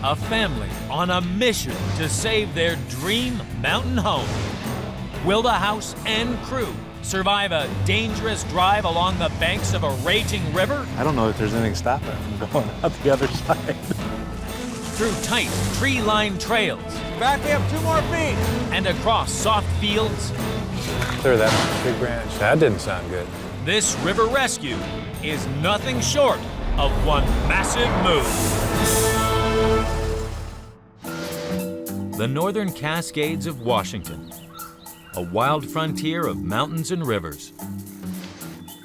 a family on a mission to save their dream mountain home. Will the house and crew survive a dangerous drive along the banks of a raging river? I don't know if there's anything stopping it from going out the other side. Through tight, tree-lined trails. Back up 2 more feet. And across soft fields. Clear that big branch. That didn't sound good. This river rescue is nothing short of one massive move. The northern Cascades of Washington, a wild frontier of mountains and rivers.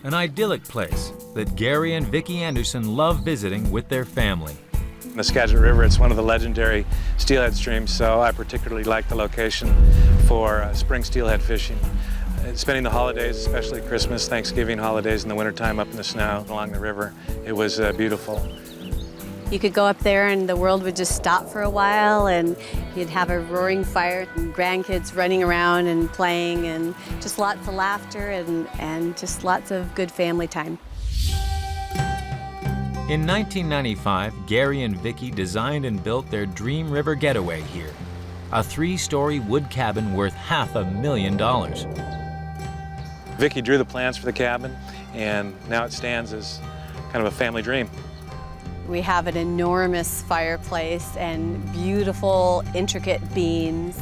An idyllic place that Gary and Vicki Anderson love visiting with their family. The Scadget River, it's one of the legendary steelhead streams, so I particularly like the location for spring steelhead fishing. Spending the holidays, especially Christmas, Thanksgiving holidays in the wintertime up in the snow along the river, it was beautiful. You could go up there and the world would just stop for a while, and you'd have a roaring fire and grandkids running around and playing, and just lots of laughter and just lots of good family time. In 1995, Gary and Vicki designed and built their dream river getaway here, a 3-story wood cabin worth $500,000. Vicki drew the plans for the cabin, and now it stands as kind of a family dream. We have an enormous fireplace and beautiful, intricate beams.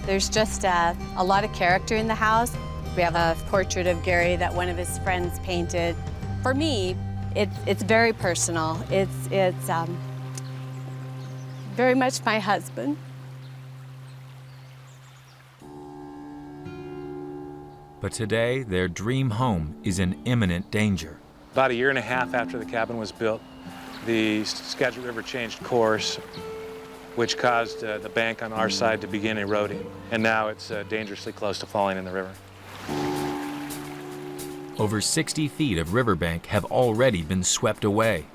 There's just a lot of character in the house. We have a portrait of Gary that one of his friends painted. For me, it's very personal. It's very much my husband. But today, their dream home is in imminent danger. About 1.5 years after the cabin was built, the Scadget River changed course, which caused the bank on our side to begin eroding. And now it's dangerously close to falling in the river. Over 60 feet of riverbank have already been swept away.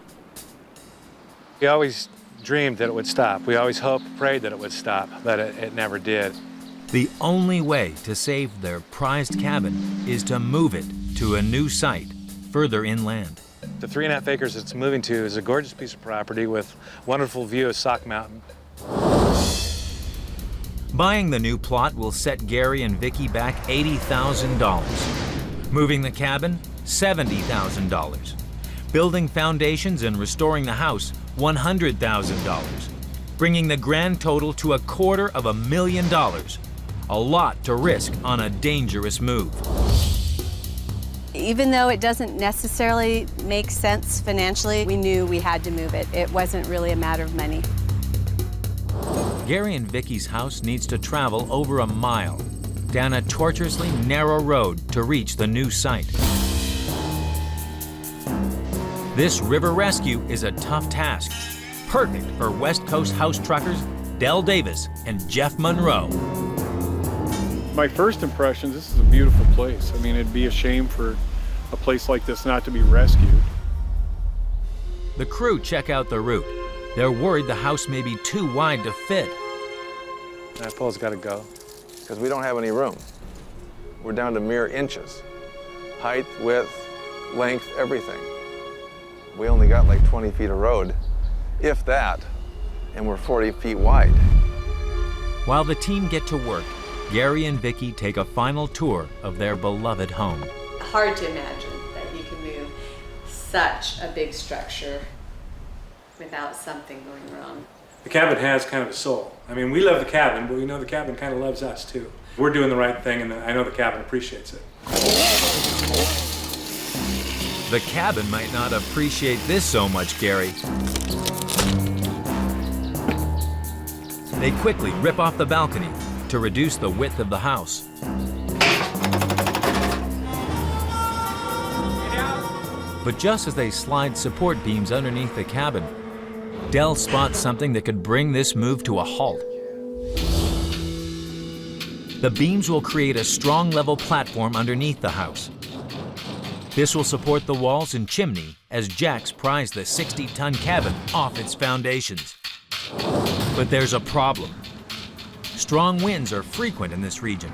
We always dreamed that it would stop. We always hoped, prayed that it would stop, but it never did. The only way to save their prized cabin is to move it to a new site further inland. The 3.5 acres it's moving to is a gorgeous piece of property with wonderful view of Sauk Mountain. Buying the new plot will set Gary and Vicki back $80,000. Moving the cabin, $70,000. Building foundations and restoring the house, $100,000. Bringing the grand total to $250,000. A lot to risk on a dangerous move. Even though it doesn't necessarily make sense financially, we knew we had to move it. It wasn't really a matter of money. Gary and Vicki's house needs to travel over a mile down a tortuously narrow road to reach the new site. This river rescue is a tough task, perfect for West Coast house truckers Del Davis and Jeff Monroe. My first impressions, this is a beautiful place. I mean, it'd be a shame for a place like this not to be rescued. The crew check out the route. They're worried the house may be too wide to fit. That pole's got to go. Because we don't have any room. We're down to mere inches. Height, width, length, everything. We only got like 20 feet of road, if that, and we're 40 feet wide. While the team get to work, Gary and Vicki take a final tour of their beloved home. Hard to imagine that you can move such a big structure without something going wrong. The cabin has kind of a soul. I mean, we love the cabin, but we know the cabin kind of loves us too. We're doing the right thing, and I know the cabin appreciates it. The cabin might not appreciate this so much, Gary. They quickly rip off the balcony to reduce the width of the house. But just as they slide support beams underneath the cabin, Del spots something that could bring this move to a halt. The beams will create a strong level platform underneath the house. This will support the walls and chimney as jacks prise the 60-ton cabin off its foundations. But there's a problem. Strong winds are frequent in this region.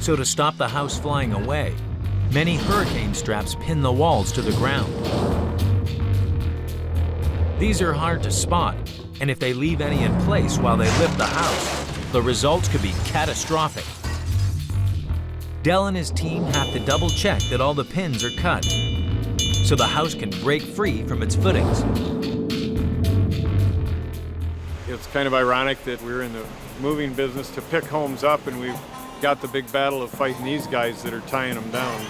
So to stop the house flying away, many hurricane straps pin the walls to the ground. These are hard to spot, and if they leave any in place while they lift the house, the results could be catastrophic. Del and his team have to double check that all the pins are cut, so the house can break free from its footings. It's kind of ironic that we're in the moving business to pick homes up, and we've got the big battle of fighting these guys that are tying them down.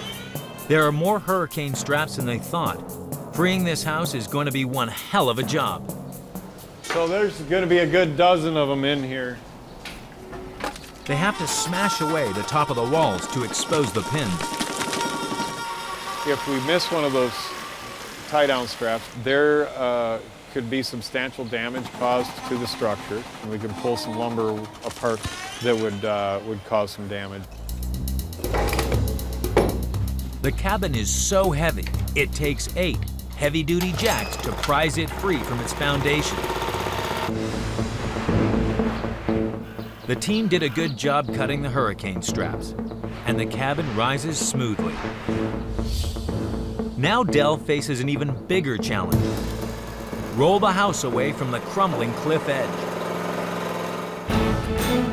There are more hurricane straps than they thought. Freeing this house is going to be one hell of a job. So there's going to be a good dozen of them in here. They have to smash away the top of the walls to expose the pins. If we miss one of those tie-down straps, there could be substantial damage caused to the structure. And we can pull some lumber apart that would cause some damage. The cabin is so heavy, it takes 8 heavy-duty jacks to prise it free from its foundation. The team did a good job cutting the hurricane straps, and the cabin rises smoothly. Now Del faces an even bigger challenge. Roll the house away from the crumbling cliff edge.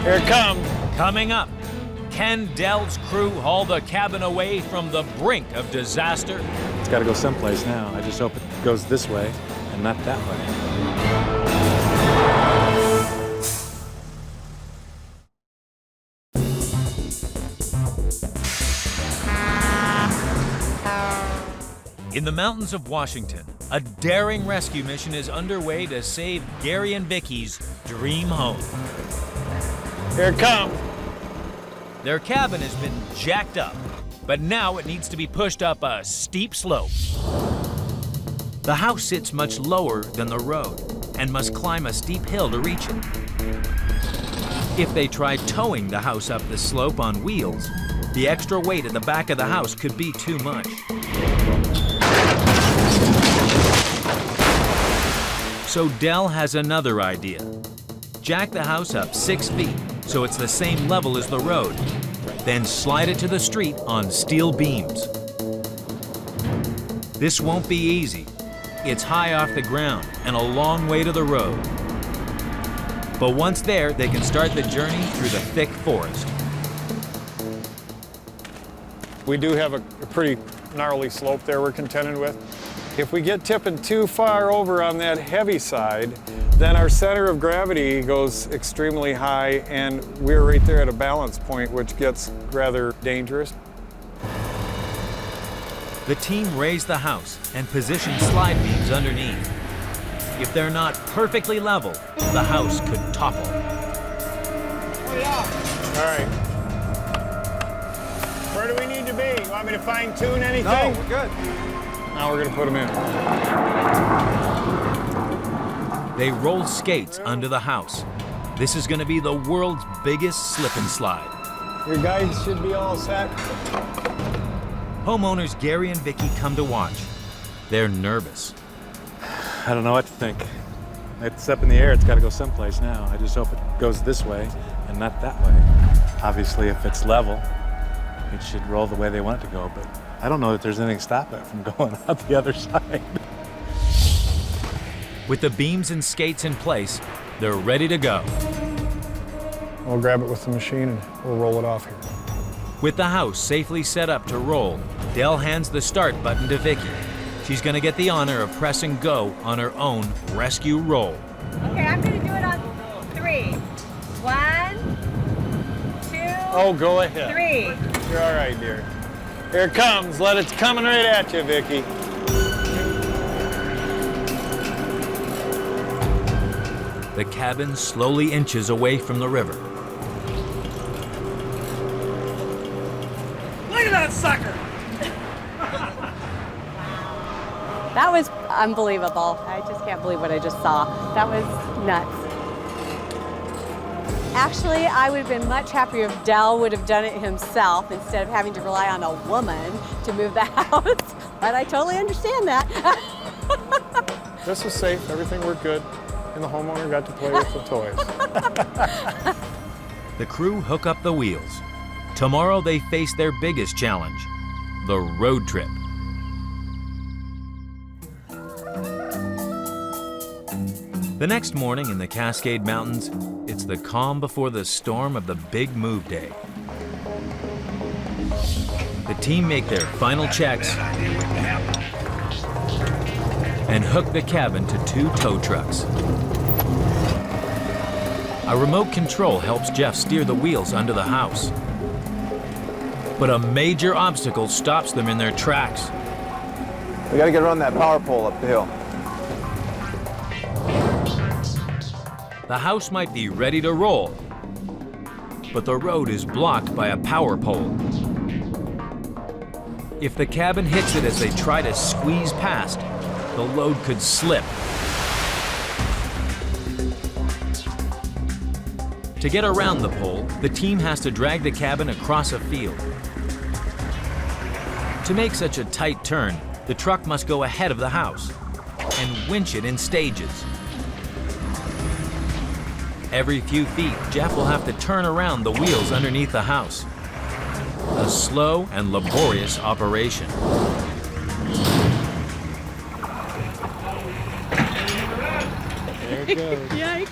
Here it comes. Coming up, can Del's crew haul the cabin away from the brink of disaster? It's got to go someplace now. I just hope it goes this way and not that way. In the mountains of Washington, a daring rescue mission is underway to save Gary and Vicki's dream home. Here it comes. Their cabin has been jacked up, but now it needs to be pushed up a steep slope. The house sits much lower than the road and must climb a steep hill to reach it. If they try towing the house up the slope on wheels, the extra weight at the back of the house could be too much. So Del has another idea. Jack the house up 6 feet so it's the same level as the road, then slide it to the street on steel beams. This won't be easy. It's high off the ground and a long way to the road. But once there, they can start the journey through the thick forest. We do have a pretty gnarly slope there we're contending with. If we get tipping too far over on that heavy side, then our center of gravity goes extremely high, and we're right there at a balance point, which gets rather dangerous. The team raise the house and position slide beams underneath. If they're not perfectly level, the house could topple. All right. Where do we need to be? You want me to fine-tune anything? No, we're good. Now we're gonna put them in. They roll skates under the house. This is going to be the world's biggest slip and slide. Your guides should be all set. Homeowners Gary and Vicki come to watch. They're nervous. I don't know what to think. It's up in the air. It's got to go someplace now. I just hope it goes this way and not that way. Obviously, if it's level, it should roll the way they want it to go, but I don't know that there's anything to stop it from going out the other side. With the beams and skates in place, they're ready to go. We'll grab it with the machine and we'll roll it off here. With the house safely set up to roll, Del hands the start button to Vicki. She's going to get the honor of pressing go on her own rescue roll. Okay, I'm going to do it on 3. 1, 2, Oh, go ahead. 3. You're all right, dear. Here it comes. It's coming right at you, Vicki. The cabin slowly inches away from the river. Look at that sucker! That was unbelievable. I just can't believe what I just saw. That was nuts. Actually, I would have been much happier if Del would have done it himself instead of having to rely on a woman to move the house. But I totally understand that. This was safe. Everything worked good. And the homeowner got to play with the toys. The crew hook up the wheels. Tomorrow they face their biggest challenge, the road trip. The next morning in the Cascade Mountains, it's the calm before the storm of the big move day. The team make their final checks and hook the cabin to 2 tow trucks. A remote control helps Jeff steer the wheels under the house. But a major obstacle stops them in their tracks. We gotta get around that power pole up the hill. The house might be ready to roll, but the road is blocked by a power pole. If the cabin hits it as they try to squeeze past, the load could slip. To get around the pole, the team has to drag the cabin across a field. To make such a tight turn, the truck must go ahead of the house and winch it in stages. Every few feet, Jeff will have to turn around the wheels underneath the house. A slow and laborious operation. There it goes. Yikes.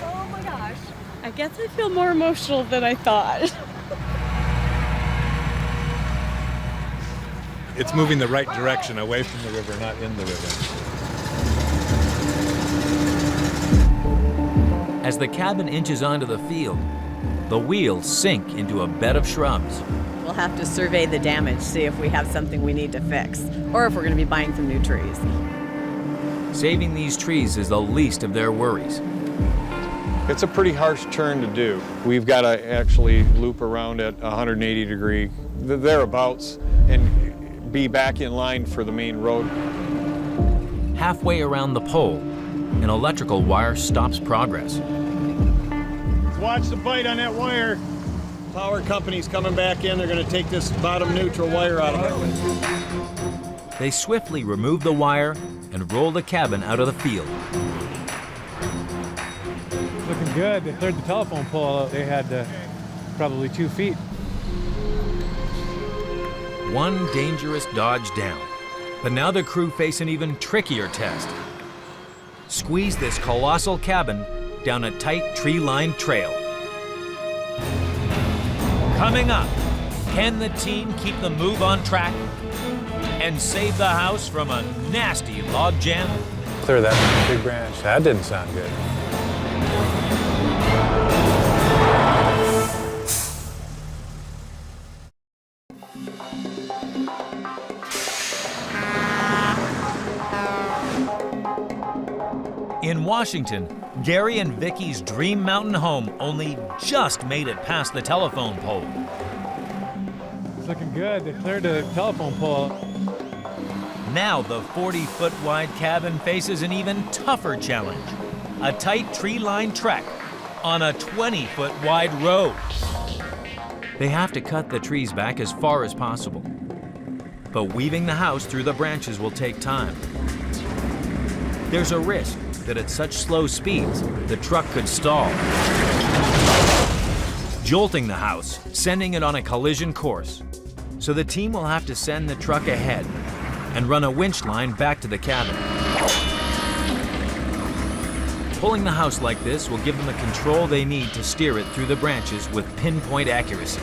Oh my gosh. I guess I feel more emotional than I thought. It's moving the right direction, away from the river, not in the river. As the cabin inches onto the field, the wheels sink into a bed of shrubs. We'll have to survey the damage, see if we have something we need to fix, or if we're going to be buying some new trees. Saving these trees is the least of their worries. It's a pretty harsh turn to do. We've got to actually loop around at 180 degree, thereabouts, and be back in line for the main road. Halfway around the pole, an electrical wire stops progress. Watch the bite on that wire. Power company's coming back in. They're going to take this bottom neutral wire out of it. They swiftly remove the wire and roll the cabin out of the field. Looking good. They cleared the telephone pole. They had probably 2 feet. One dangerous dodge down. But now the crew face an even trickier test. Squeeze this colossal cabin down a tight tree-lined trail. Coming up, can the team keep the move on track and save the house from a nasty log jam? Clear that big branch. That didn't sound good. In Washington, Gary and Vicki's dream mountain home only just made it past the telephone pole. It's looking good. They cleared the telephone pole. Now the 40-foot wide cabin faces an even tougher challenge. A tight tree-lined trek on a 20-foot wide road. They have to cut the trees back as far as possible. But weaving the house through the branches will take time. There's a risk that at such slow speeds, the truck could stall, jolting the house, sending it on a collision course. So the team will have to send the truck ahead and run a winch line back to the cabin. Pulling the house like this will give them the control they need to steer it through the branches with pinpoint accuracy.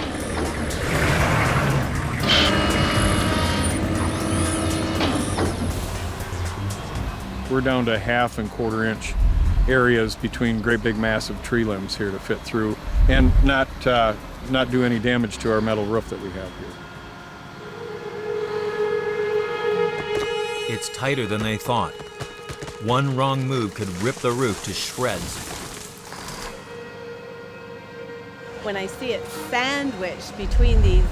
We're down to 1/2 and 1/4 inch areas between great big massive tree limbs here to fit through and not do any damage to our metal roof that we have here. It's tighter than they thought. One wrong move could rip the roof to shreds. When I see it sandwiched between these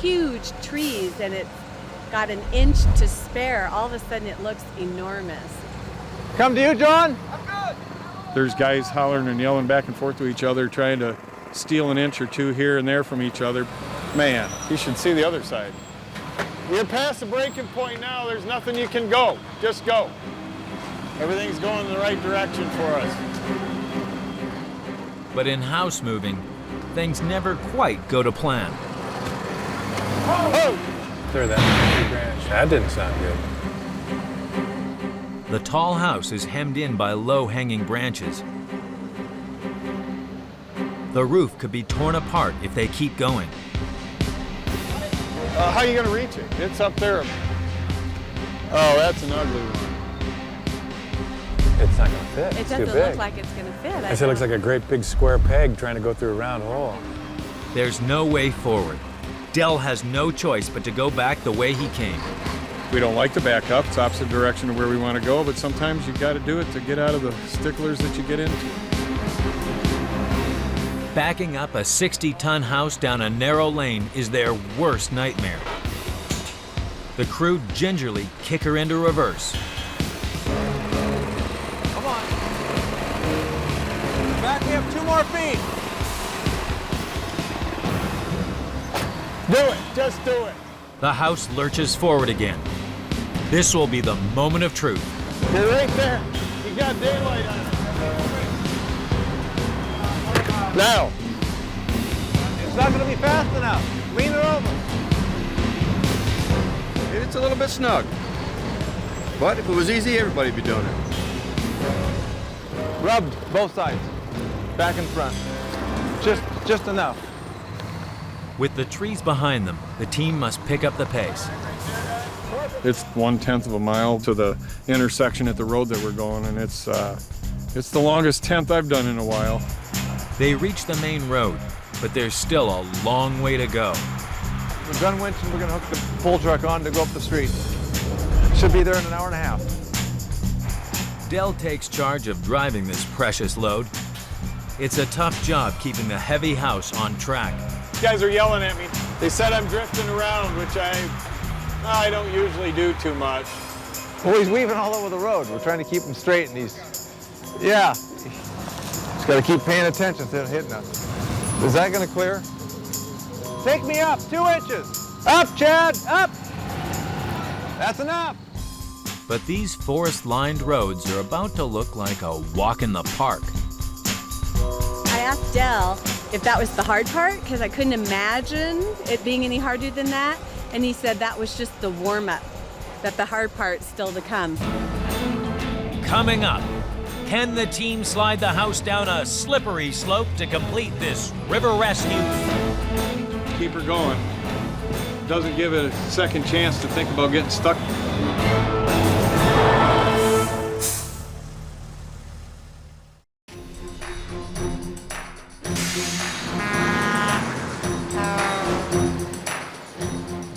huge trees and it's got an inch to spare, all of a sudden it looks enormous. Come to you, John? There's guys hollering and yelling back and forth to each other, trying to steal an inch or two here and there from each other. Man, you should see the other side. You're past the breaking point now. There's nothing you can go. Just go. Everything's going in the right direction for us. But in house moving, things never quite go to plan. Oh! Clear that big branch. That didn't sound good. The tall house is hemmed in by low-hanging branches. The roof could be torn apart if they keep going. How are you going to reach it? It's up there. Oh, that's an ugly one. It's not going to fit. It It's too doesn't big. look like it's going to fit. I say it looks like a great big square peg trying to go through a round hole. There's no way forward. Del has no choice but to go back the way he came. We don't like to back up. It's opposite direction of where we want to go, but sometimes you got to do it to get out of the sticklers that you get into. Backing up a 60-ton house down a narrow lane is their worst nightmare. The crew gingerly kick her into reverse. Come on. Back me up 2 more feet. Do it, just do it. The house lurches forward again. This will be the moment of truth. You're right there. You got daylight on it. Now. It's not going to be fast enough. Lean it over. It's a little bit snug. But if it was easy, everybody'd be doing it. Rubbed both sides, back and front. Just enough. With the trees behind them, the team must pick up the pace. It's 1/10 of a mile to the intersection at the road that we're going, and it's the longest 10th I've done in a while. They reach the main road, but there's still a long way to go. We're done winching. We're going to hook the pull truck on to go up the street. Should be there in an hour and a half. Del takes charge of driving this precious load. It's a tough job keeping the heavy house on track. These guys are yelling at me. They said I'm drifting around, which I don't usually do too much. Well, he's weaving all over the road. We're trying to keep him straight, and yeah. Just got to keep paying attention to it hitting us. Is that going to clear? Take me up 2 inches. Up, Chad, up. That's enough. But these forest-lined roads are about to look like a walk in the park. I asked Del if that was the hard part, because I couldn't imagine it being any harder than that. And he said that was just the warm-up, that the hard part's still to come. Coming up, can the team slide the house down a slippery slope to complete this river rescue? Keep her going. Doesn't give it a second chance to think about getting stuck.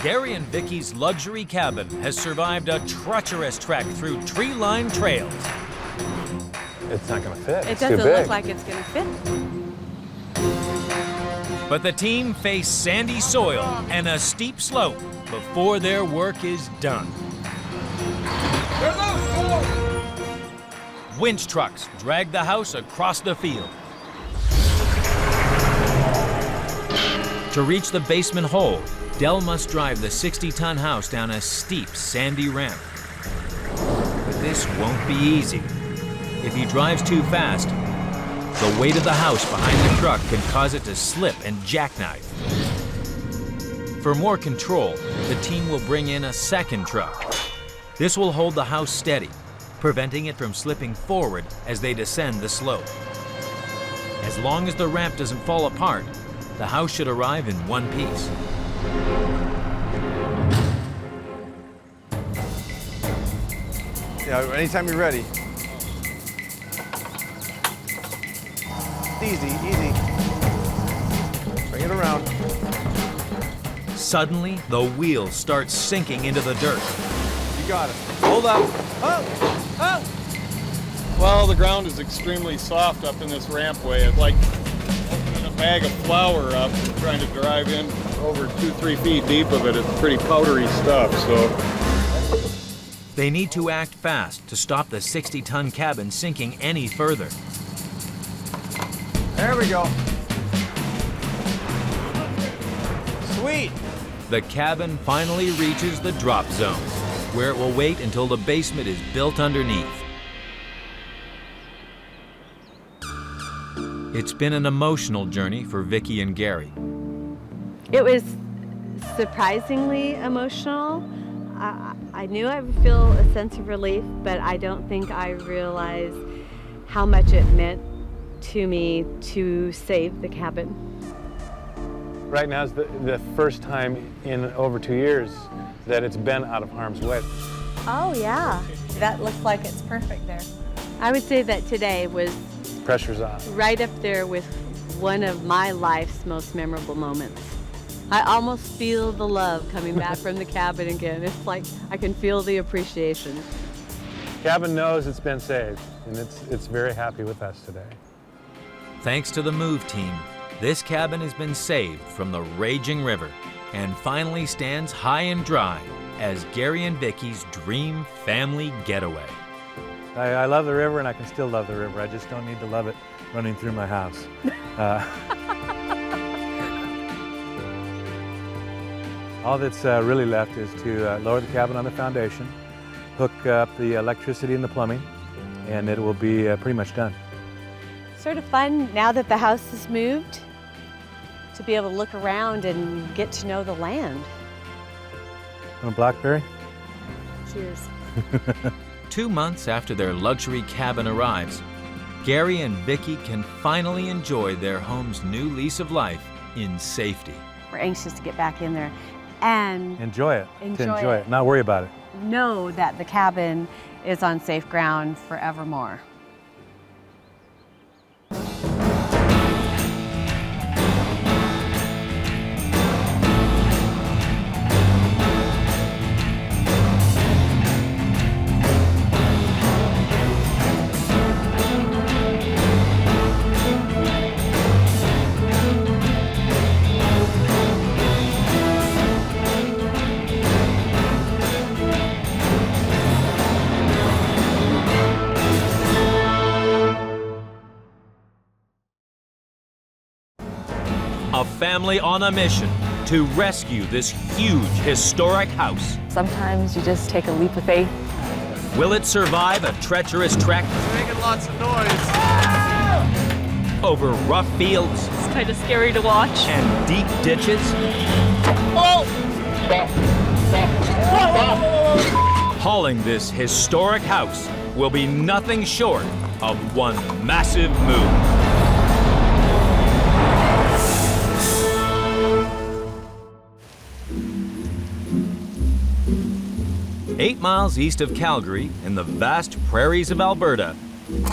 Gary and Vicki's luxury cabin has survived a treacherous trek through tree-lined trails. It's not going to fit. It It's too doesn't big. look like it's going to fit. But the team face sandy soil and a steep slope before their work is done. Winch trucks drag the house across the field. To reach the basement hole, Del must drive the 60-ton house down a steep, sandy ramp. But this won't be easy. If he drives too fast, the weight of the house behind the truck can cause it to slip and jackknife. For more control, the team will bring in a second truck. This will hold the house steady, preventing it from slipping forward as they descend the slope. As long as the ramp doesn't fall apart, the house should arrive in one piece. Yeah, anytime you're ready. Easy, easy. Bring it around. Suddenly, the wheels start sinking into the dirt. You got it. Hold up. Oh! Oh! Well, the ground is extremely soft up in this rampway. It's like opening a bag of flour up and trying to drive in over 2-3 feet deep of it. It's pretty powdery stuff, so. They need to act fast to stop the 60-ton cabin sinking any further. There we go. Sweet. The cabin finally reaches the drop zone, where it will wait until the basement is built underneath. It's been an emotional journey for Vicki and Gary. It was surprisingly emotional. I knew I would feel a sense of relief, but I don't think I realized how much it meant to me to save the cabin. Right now is the first time in over 2 years that it's been out of harm's way. Oh yeah, that looks like it's perfect there. I would say that today was Pressure's on. right up there with one of my life's most memorable moments. I almost feel the love coming back from the cabin again. It's like I can feel the appreciation. Cabin knows it's been saved, and it's very happy with us today. Thanks to the move team, this cabin has been saved from the raging river and finally stands high and dry as Gary and Vicki's dream family getaway. I love the river, and I can still love the river. I just don't need to love it running through my house. All that's really left is to lower the cabin on the foundation, hook up the electricity and the plumbing, and it will be pretty much done. Sort of fun now that the house is moved to be able to look around and get to know the land. Want a blackberry? Cheers. 2 months after their luxury cabin arrives, Gary and Vicki can finally enjoy their home's new lease of life in safety. We're anxious to get back in there and Enjoy it. Enjoy it. Not worry about it. know that the cabin is on safe ground forevermore. A family on a mission to rescue this huge historic house. Sometimes you just take a leap of faith. Will it survive a treacherous trek? It's making lots of noise. Over rough fields It's kind of scary to watch. and deep ditches? Hauling this historic house will be nothing short of one massive move. 8 miles east of Calgary, in the vast prairies of Alberta,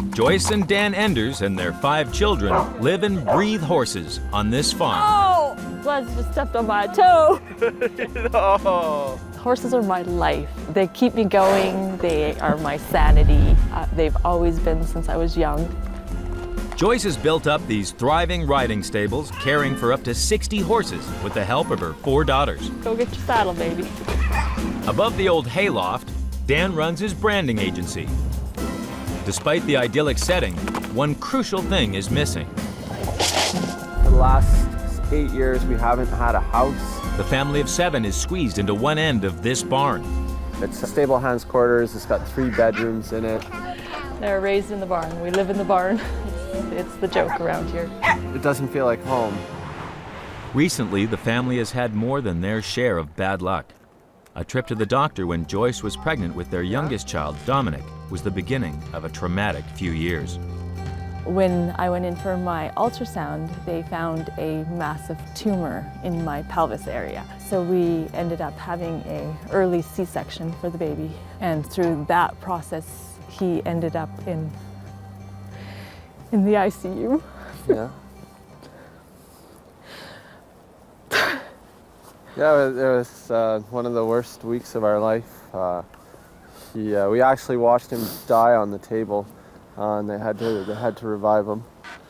Joyce and Dan Enders and their 5 children live and breathe horses on this farm. Oh! Buzz just stepped on my toe. No. Horses are my life. They keep me going. They are my sanity. They've always been since I was young. Joyce has built up these thriving riding stables, caring for up to 60 horses with the help of her 4 daughters. Go get your saddle, baby. Above the old hayloft, Dan runs his branding agency. Despite the idyllic setting, one crucial thing is missing. For the last 8 years, we haven't had a house. The family of 7 is squeezed into one end of this barn. It's a stable hands quarters. It's got 3 bedrooms in it. They're raised in the barn. We live in the barn. It's the joke around here. It doesn't feel like home. Recently, the family has had more than their share of bad luck. A trip to the doctor when Joyce was pregnant with their youngest child, Dominic, was the beginning of a traumatic few years. When I went in for my ultrasound, they found a massive tumor in my pelvis area. So we ended up having an early C-section for the baby. And through that process, he ended up in the ICU. Yeah. Yeah, it was one of the worst weeks of our life. We actually watched him die on the table, and they had to revive him.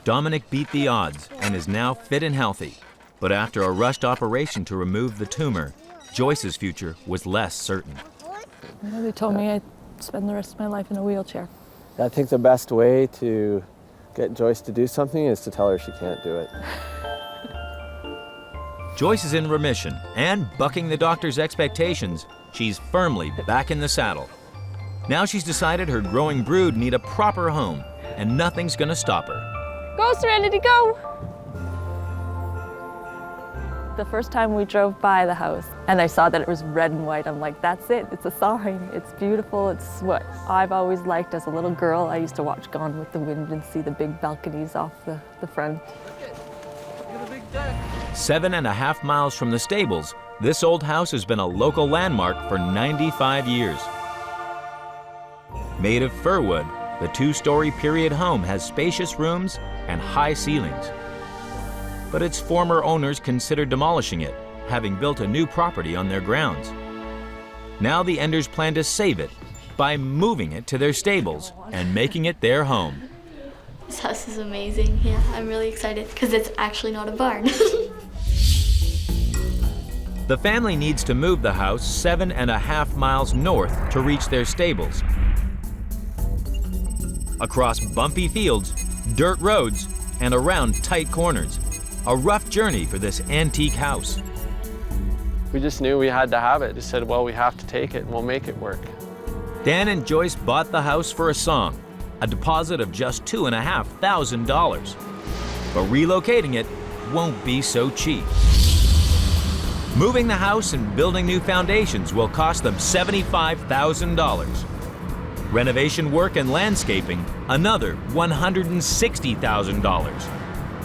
Dominic beat the odds and is now fit and healthy. But after a rushed operation to remove the tumor, Joyce's future was less certain. They told me I'd spend the rest of my life in a wheelchair. I think the best way to get Joyce to do something is to tell her she can't do it. Joyce is in remission and, bucking the doctor's expectations, she's firmly back in the saddle. Now she's decided her growing brood need a proper home, and nothing's gonna stop her. Go, Serenity, go! The first time we drove by the house and I saw that it was red and white, I'm like, that's it, it's a sign. It's beautiful, it's what I've always liked as a little girl. I used to watch Gone with the Wind and see the big balconies off the front. 7.5 miles from the stables, this old house has been a local landmark for 95 years. Made of fir wood, the 2-story period home has spacious rooms and high ceilings. But its former owners considered demolishing it, having built a new property on their grounds. Now the Enders plan to save it by moving it to their stables and making it their home. This house is amazing. Yeah, I'm really excited because it's actually not a barn. The family needs to move the house 7.5 miles north to reach their stables. Across bumpy fields, dirt roads, and around tight corners. A rough journey for this antique house. We just knew we had to have it. Just said, well, we have to take it and we'll make it work. Dan and Joyce bought the house for a song, a deposit of just $2,500. But relocating it won't be so cheap. Moving the house and building new foundations will cost them $75,000. Renovation work and landscaping, another $160,000.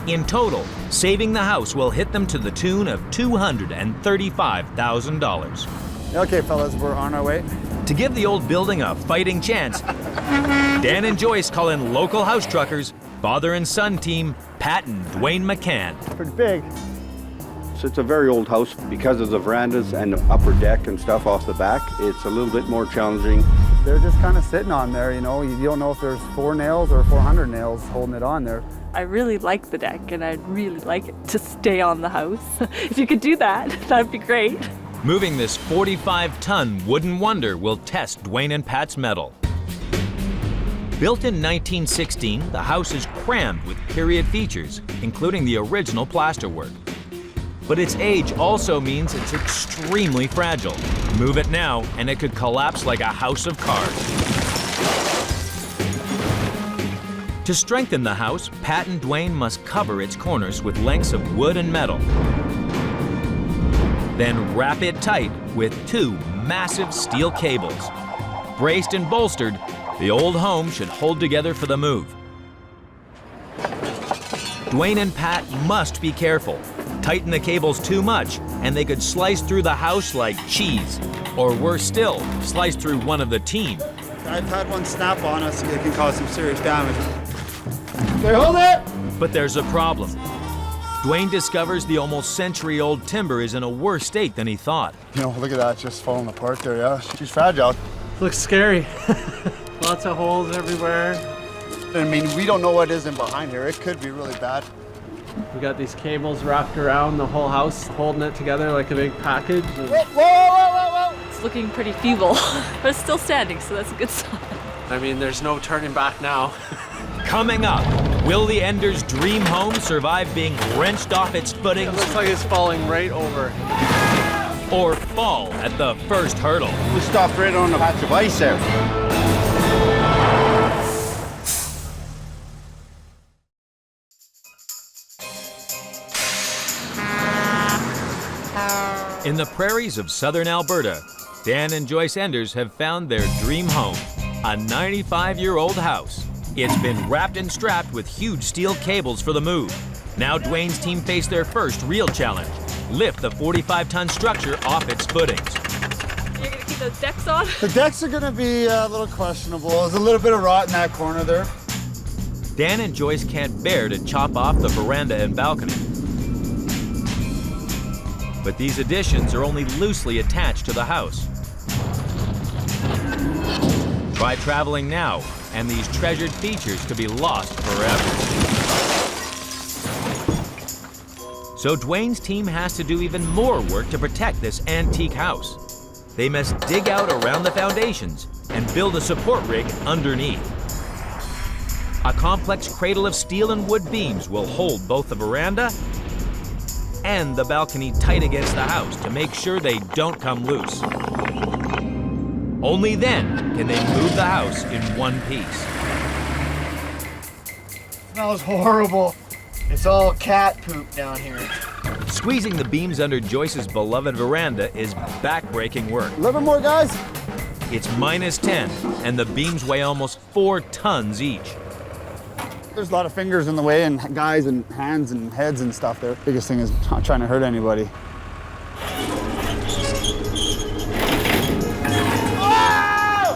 In total, saving the house will hit them to the tune of $235,000. Okay, fellas, we're on our way. To give the old building a fighting chance, Dan and Joyce call in local house truckers, father and son team, Pat and Dwayne McCann. Pretty big. So it's a very old house because of the verandas and the upper deck and stuff off the back. It's a little bit more challenging. They're just kind of sitting on there, you know. You don't know if there's 4 nails or 400 nails holding it on there. I really like the deck and I'd really like it to stay on the house. If you could do that, that'd be great. Moving this 45-ton wooden wonder will test Dwayne and Pat's mettle. Built in 1916, the house is crammed with period features, including the original plasterwork. But its age also means it's extremely fragile. Move it now, and it could collapse like a house of cards. To strengthen the house, Pat and Dwayne must cover its corners with lengths of wood and metal. Then wrap it tight with 2 massive steel cables. Braced and bolstered, the old home should hold together for the move. Dwayne and Pat must be careful. Tighten the cables too much, and they could slice through the house like cheese. Or worse still, slice through one of the team. I've had one snap on us, it can cause some serious damage. Okay, hold it! But there's a problem. Dwayne discovers the almost century-old timber is in a worse state than he thought. You know, look at that, just falling apart there, yeah. She's fragile. Looks scary. Lots of holes everywhere. I mean, we don't know what is in behind here. It could be really bad. We got these cables wrapped around the whole house, holding it together like a big package. Whoa, whoa, whoa, whoa! It's looking pretty feeble, but it's still standing, so that's a good sign. I mean, there's no turning back now. Coming up, will the Enders' dream home survive being wrenched off its footing? It looks like it's falling right over. Or fall at the first hurdle? We stopped right on the patch of ice there. In the prairies of southern Alberta, Dan and Joyce Enders have found their dream home, a 95-year-old house. It's been wrapped and strapped with huge steel cables for the move. Now Dwayne's team face their first real challenge: lift the 45-ton structure off its footings. You're gonna keep those decks on? The decks are gonna be a little questionable. There's a little bit of rot in that corner there. Dan and Joyce can't bear to chop off the veranda and balcony. But these additions are only loosely attached to the house. Try traveling now, and these treasured features could be lost forever. So Dwayne's team has to do even more work to protect this antique house. They must dig out around the foundations and build a support rig underneath. A complex cradle of steel and wood beams will hold both the veranda and the balcony tight against the house to make sure they don't come loose. Only then can they move the house in one piece. It smells horrible. It's all cat poop down here. Squeezing the beams under Joyce's beloved veranda is back-breaking work. A little bit more, guys. It's -10, and the beams weigh almost 4 tons each. There's a lot of fingers in the way and guys and hands and heads and stuff there. Biggest thing is not trying to hurt anybody.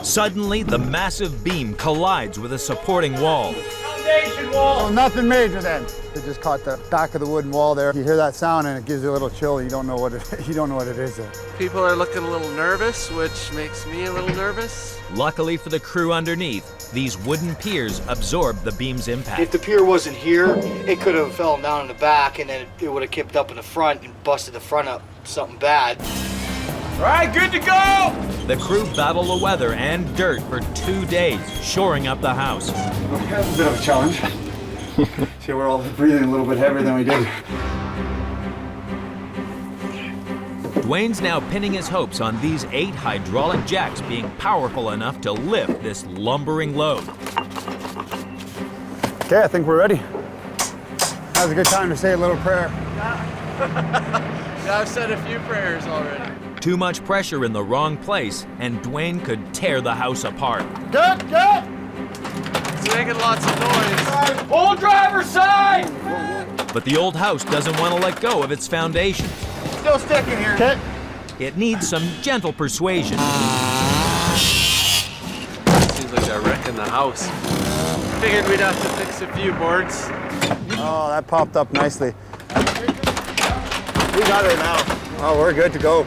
Suddenly, the massive beam collides with a supporting wall. Foundation wall! Oh, nothing major then. It just caught the back of the wooden wall there. You hear that sound and it gives you a little chill. You don't know what it is. People are looking a little nervous, which makes me a little nervous. Luckily for the crew underneath, these wooden piers absorb the beam's impact. If the pier wasn't here, it could have fell down in the back and then it would have kipped up in the front and busted the front up something bad. All right, good to go! The crew battle the weather and dirt for 2 days, shoring up the house. We had a bit of a challenge. See, we're all breathing a little bit heavier than we did. Dwayne's now pinning his hopes on these 8 hydraulic jacks being powerful enough to lift this lumbering load. Okay, I think we're ready. Now's a good time to say a little prayer. Yeah, I've said a few prayers already. Too much pressure in the wrong place, and Dwayne could tear the house apart. Good! It's making lots of noise. Full driver's side! But the old house doesn't want to let go of its foundations. Still sticking here. Okay. It needs some gentle persuasion. Seems like they're wrecking the house. Figured we'd have to fix a few boards. Oh, that popped up nicely. We got it now. Oh, we're good to go.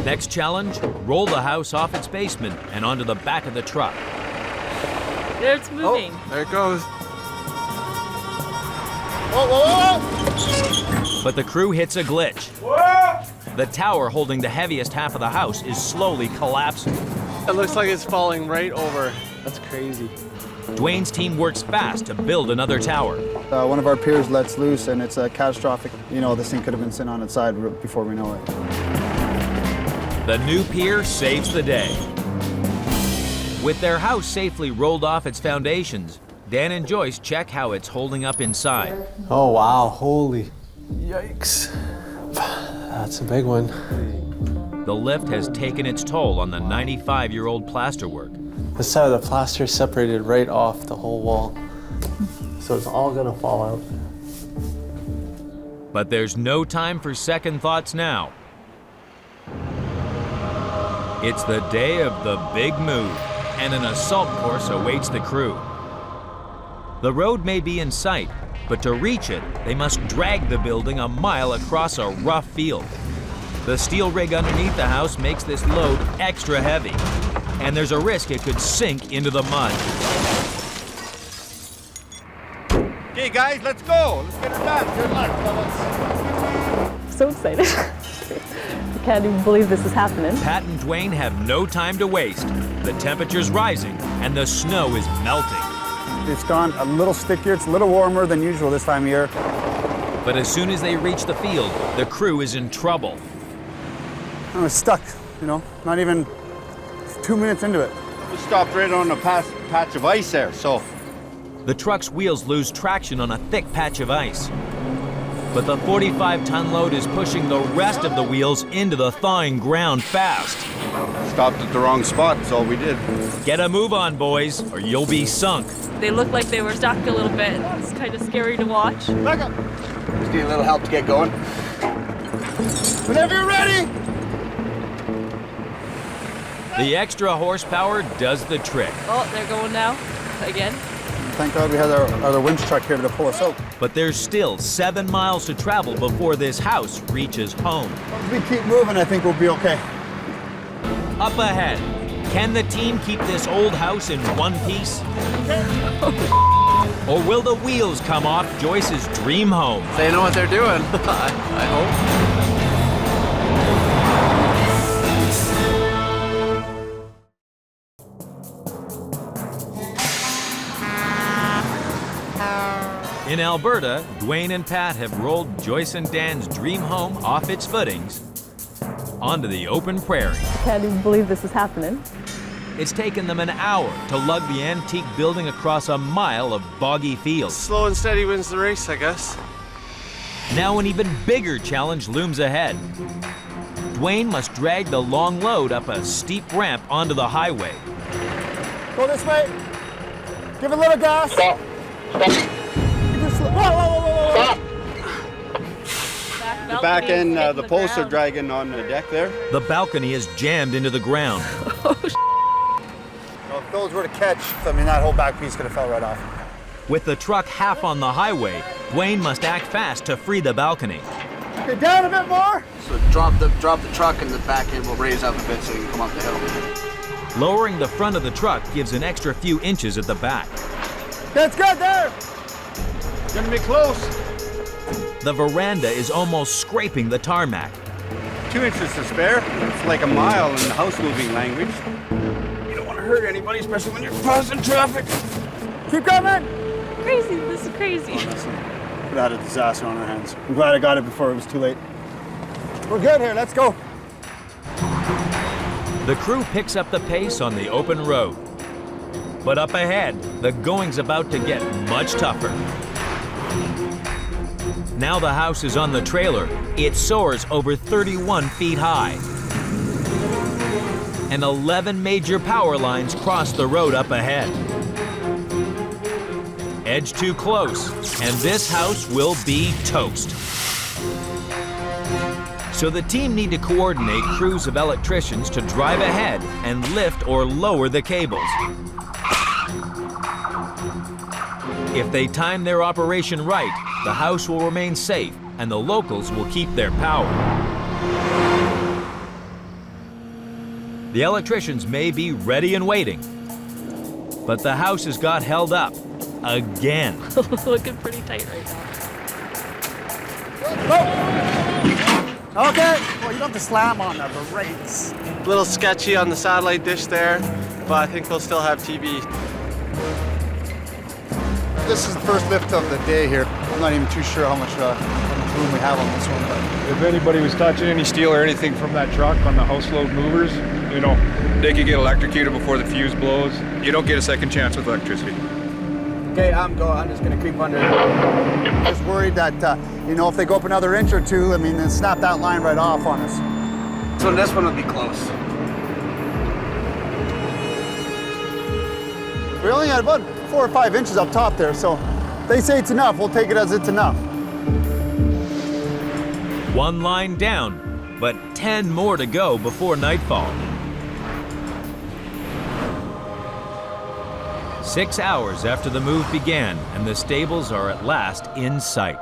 Next challenge, roll the house off its basement and onto the back of the truck. It's moving. Oh, there it goes. Whoa, whoa, whoa! But the crew hits a glitch. Whoa! The tower holding the heaviest half of the house is slowly collapsing. It looks like it's falling right over. That's crazy. Dwayne's team works fast to build another tower. One of our piers lets loose and it's catastrophic. You know, this thing could have been sitting on its side before we know it. The new pier saves the day. With their house safely rolled off its foundations, Dan and Joyce check how it's holding up inside. Oh, wow. Holy yikes. That's a big one. The lift has taken its toll on the 95-year-old plasterwork. This side of the plaster is separated right off the whole wall. So it's all gonna fall out. But there's no time for second thoughts now. It's the day of the big move, and an assault course awaits the crew. The road may be in sight, but to reach it, they must drag the building a mile across a rough field. The steel rig underneath the house makes this load extra heavy, and there's a risk it could sink into the mud. Okay, guys, let's go. Let's get her done. Good luck, fellas. So excited. I can't even believe this is happening. Pat and Dwayne have no time to waste. The temperature's rising, and the snow is melting. It's gone a little stickier. It's a little warmer than usual this time of year. But as soon as they reach the field, the crew is in trouble. I was stuck, you know, not even 2 minutes into it. We stopped right on a patch of ice there, so. The truck's wheels lose traction on a thick patch of ice. But the 45-ton load is pushing the rest of the wheels into the thawing ground fast. Stopped at the wrong spot, that's all we did. Get a move on, boys, or you'll be sunk. They looked like they were stuck a little bit. It's kind of scary to watch. Back up. Just need a little help to get going. Whenever you're ready. The extra horsepower does the trick. Oh, they're going now. Again. Thank God we had our winch truck here to pull us out. But there's still 7 miles to travel before this house reaches home. If we keep moving, I think we'll be okay. Up ahead, can the team keep this old house in one piece? Or will the wheels come off Joyce's dream home? They know what they're doing, I hope. In Alberta, Dwayne and Pat have rolled Joyce and Dan's dream home off its footings onto the open prairie. Can't even believe this is happening. It's taken them an hour to lug the antique building across a mile of boggy fields. Slow and steady wins the race, I guess. Now an even bigger challenge looms ahead. Dwayne must drag the long load up a steep ramp onto the highway. Go this way. Give it a little gas. Stop. Stop. The back end, the posts are dragging on the deck there. The balcony is jammed into the ground. Well, if those were to catch, I mean, that whole back piece could have fell right off. With the truck half on the highway, Dwayne must act fast to free the balcony. Okay, down a bit more. So drop the truck and the back end will raise up a bit so you can come up the hill. Lowering the front of the truck gives an extra few inches at the back. That's good there. Gonna be close. The veranda is almost scraping the tarmac. 2 inches to spare. It's like a mile in the house moving language. You don't want to hurt anybody, especially when you're crossing traffic. Keep coming. Crazy, this is crazy. Honestly, we had a disaster on our hands. I'm glad I got it before it was too late. We're good here, let's go. The crew picks up the pace on the open road. But up ahead, the going's about to get much tougher. Now the house is on the trailer. It soars over 31 feet high. And 11 major power lines cross the road up ahead. Edge too close, and this house will be toast. So the team need to coordinate crews of electricians to drive ahead and lift or lower the cables. If they time their operation right, the house will remain safe and the locals will keep their power. The electricians may be ready and waiting, but the house has got held up again. Looking pretty tight right now. Okay. Well, you don't have to slam on the brakes. A little sketchy on the satellite dish there, but I think we'll still have TV. This is the first lift of the day here. I'm not even too sure how much room we have on this one, but If anybody was touching any steel or anything from that truck on the house load movers, you know, They could get electrocuted before the fuse blows. You don't get a second chance with electricity. Okay, I'm just gonna creep under. I was worried that, you know, if they go up another inch or two, I mean, then snap that line right off on us. So this one will be close. We only had about 4 or 5 inches up top there, so they say it's enough. We'll take it as it's enough. One line down, but 10 more to go before nightfall. 6 hours after the move began, and the stables are at last in sight.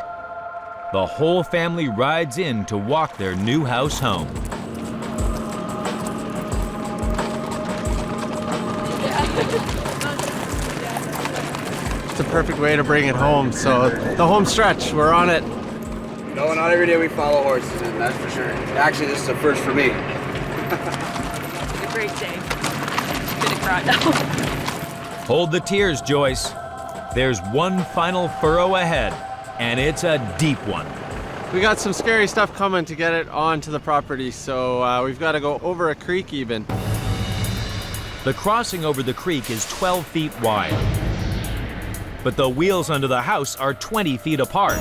The whole family rides in to walk their new house home. It's a perfect way to bring it home. So the home stretch, we're on it. No, not every day we follow horses, and that's for sure. Actually, this is a first for me. It's a great day. I'm gonna cry now. Hold the tears, Joyce. There's one final furrow ahead, and it's a deep one. We got some scary stuff coming to get it onto the property, so we've got to go over a creek even. The crossing over the creek is 12 feet wide, but the wheels under the house are 20 feet apart.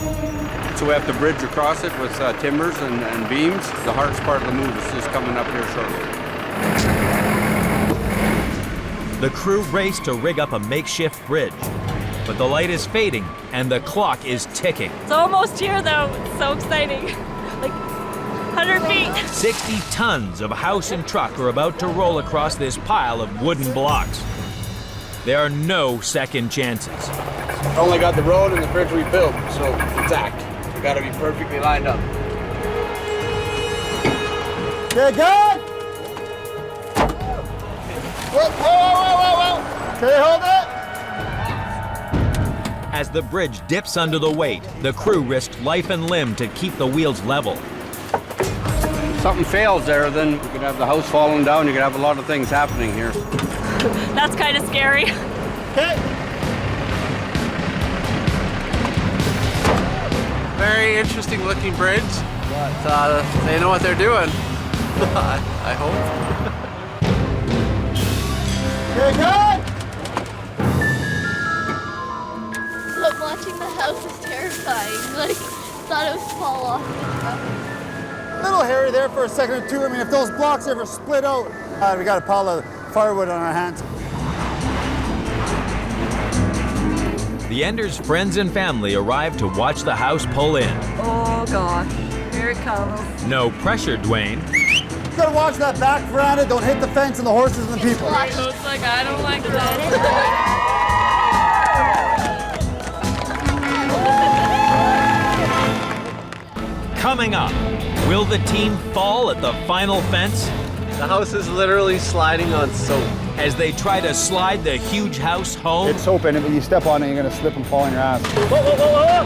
So we have to bridge across it with timbers and beams. The hardest part of the move is just coming up here shortly. The crew race to rig up a makeshift bridge, but the light is fading and the clock is ticking. It's almost here though. It's so exciting. Like 100 feet. 60 tons of house and truck are about to roll across this pile of wooden blocks. There are no second chances. Only got the road and the bridge we built, so exact. We got to be perfectly lined up. Okay, good. Whoa, whoa, whoa, whoa, whoa. Okay, hold it. As the bridge dips under the weight, the crew risked life and limb to keep the wheels level. If something fails there, then you could have the house falling down. You could have a lot of things happening here. That's kind of scary. Okay. Very interesting looking bridge, but they know what they're doing. I hope. Okay, good. Look, watching the house is terrifying. Like, thought it would fall off. A little hairy there for a second or two. I mean, if those blocks ever split out, we got a pile of firewood on our hands. The Enders' friends and family arrive to watch the house pull in. Oh gosh, here it comes. No pressure, Dwayne. You gotta watch that back veranda. Don't hit the fence and the horses and the people. So it's like, I don't like that. Coming up, will the team fall at the final fence? The house is literally sliding on soap. As they try to slide the huge house home? It's soap in it, but you step on it, you're gonna slip and fall on your ass. Whoa, whoa, whoa, whoa!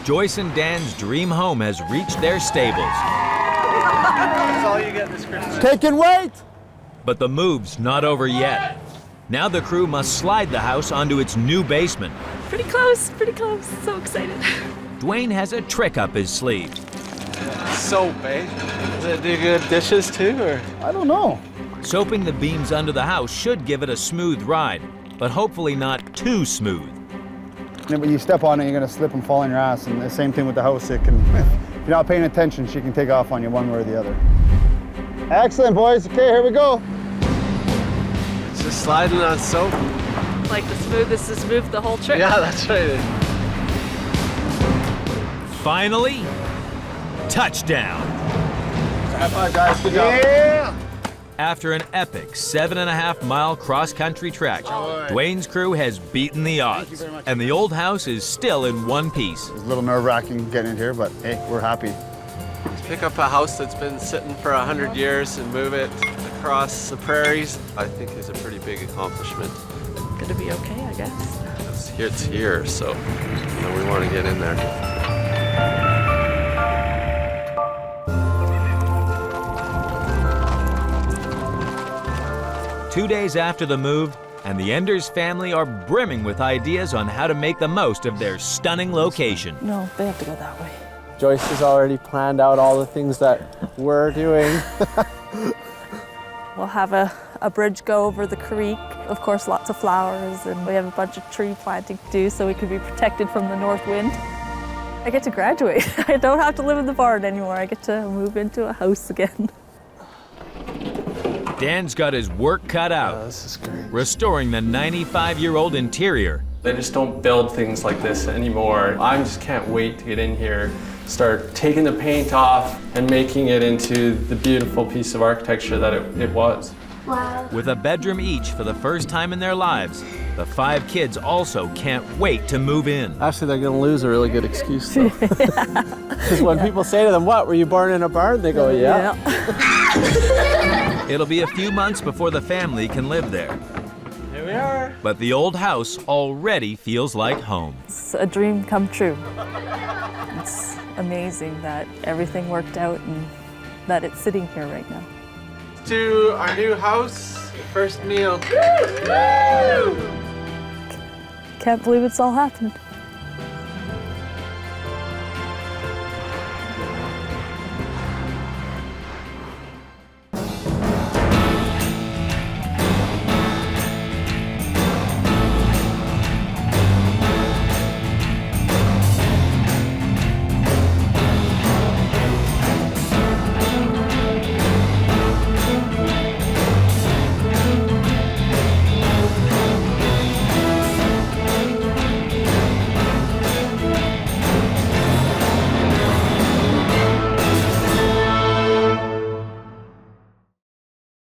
Joyce and Dan's dream home has reached their stables. That's all you get this Christmas. Taking weight! But the move's not over yet. Now the crew must slide the house onto its new basement. Pretty close, pretty close. So excited. Dwayne has a trick up his sleeve. Soap, eh? Does it do good dishes too, or? I don't know. Soaping the beams under the house should give it a smooth ride, but hopefully not too smooth. Yeah, but you step on it, you're gonna slip and fall on your ass. And the same thing with the house. It can, if you're not paying attention, she can take off on you one way or the other. Excellent, boys. Okay, here we go. It's just sliding on soap. Like the smoothest is smooth the whole trip. Yeah, that's right. Finally, touchdown. High five, guys. Good job. Yeah! After an epic 7.5-mile cross-country trek, Dwayne's crew has beaten the odds, and the old house is still in one piece. It's a little nerve-wracking getting in here, but hey, we're happy. Pick up a house that's been sitting for 100 years and move it across the prairies, I think is a pretty big accomplishment. Gonna be okay, I guess. It's here, so we want to get in there. Two days after the move, and the Enders family are brimming with ideas on how to make the most of their stunning location. No, they have to go that way. Joyce has already planned out all the things that we're doing. We'll have a bridge go over the creek. Of course, lots of flowers, and we have a bunch of tree planting to do so we can be protected from the north wind. I get to graduate. I don't have to live in the barn anymore. I get to move into a house again. Dan's got his work cut out, This is great. restoring the 95-year-old interior. They just don't build things like this anymore. I just can't wait to get in here, start taking the paint off and making it into the beautiful piece of architecture that it was. Wow. With a bedroom each for the first time in their lives, the 5 kids also can't wait to move in. Actually, they're going to lose a really good excuse, though. Because when people say to them, what, were you born in a barn? They go, yeah. It'll be a few months before the family can live there. Here we are. But the old house already feels like home. It's a dream come true. It's amazing that everything worked out and that it's sitting here right now. To our new house, first meal. Can't believe it's all happened.